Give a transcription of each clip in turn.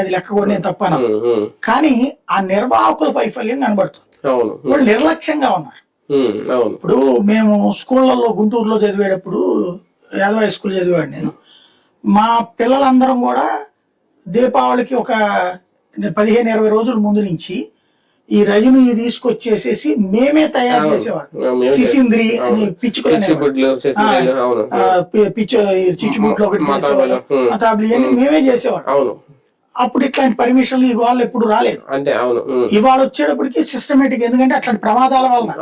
అది లెక్క కూడా నేను తప్పను, కానీ ఆ నిర్వాహకుల వైఫల్యం కనబడుతుంది. వాళ్ళు నిర్లక్ష్యంగా ఉన్నారు. ఇప్పుడు మేము స్కూళ్ళల్లో గుంటూరులో చదివేటప్పుడు, యాదవ స్కూల్ చదివాడు నేను, మా పిల్లలందరం కూడా దీపావళికి ఒక 15-20 రోజుల ముందు నుంచి ఈ రజని తీసుకొచ్చేసేసి మేమే తయారు చేసేవాళ్ళం. సిసింద్రి అని పిచ్చుకునేవాళ్ళు, చిచ్చుబుట్లు ఒకటి చేసేవాళ్ళం, అతాబ్లి అని మేమే చేసేవాళ్ళం. అప్పుడు ఇట్లాంటి పర్మిషన్లు ఈ గోళ్ళు ఎప్పుడు రాలేదు. ఇవాళ వచ్చేటప్పటికి సిస్టమేటిక్, ఎందుకంటే అట్లాంటి ప్రమాదాల వలన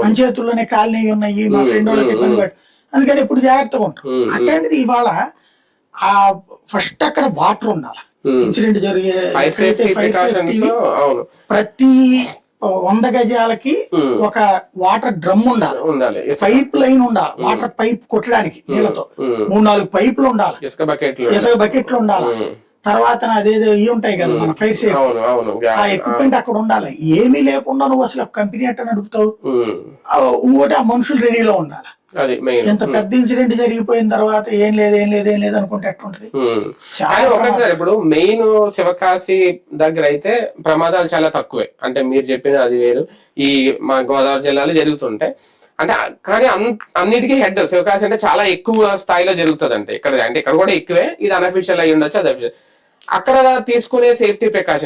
పంచాయతీల్లోనే కాలనీ ఉన్నాయి, మా ఫ్రెండ్ వాళ్ళకి ఇబ్బంది పెట్టి, అందుకని ఎప్పుడు జాగ్రత్తగా ఉంటాం. అట్లాంటిది ఇవాళ ఆ ఫస్ట్ అక్కడ వాటర్ ఉండాలి. ఇన్సిడెంట్ జరిగే ప్రతి 100 గజాలకి ఒక వాటర్ డ్రమ్ ఉండాలి, పైప్ లైన్ ఉండాలి, వాటర్ పైప్ కొట్టడానికి నీళ్ళతో 3-4 పైపులు ఉండాలి, ఇసుక బకెట్లు ఉండాలి. తర్వాత అదేదో ఇవి ఉంటాయి కదా మన ఫైర్ సేఫ్టీ, ఆ ఎక్విప్మెంట్ అక్కడ ఉండాలి. ఏమీ లేకుండా నువ్వు అసలు కంపెనీ ఎట్ట నడుపుతావు? ఇంకోటి ఆ మనుషులు రెడీలో ఉండాలి. ఎంత పెద్ద ఇన్సిడెంట్ జరిగిపోయిన తర్వాత ఏం లేదు అనుకుంటే ఎట్లుంటది? ఒకసారి ఇప్పుడు మెయిన్ శివకాశి దగ్గర అయితే ప్రమాదాలు చాలా తక్కువే, అంటే మీరు చెప్పిన అది వేరు. ఈ మా గోదావరి జిల్లాలో జరుగుతుంటాయి అంటే, కానీ అన్నిటికీ హెడ్ శివకాశి అంటే చాలా ఎక్కువ స్థాయిలో జరుగుతుంది. అంటే ఇక్కడ కూడా ఎక్కువే, ఇది అన్అఫిషియల్ అయ్యి ఉండొచ్చు, అది అఫిషియల్. అక్కడ తీసుకునే సేఫ్టీ ప్రికాషన్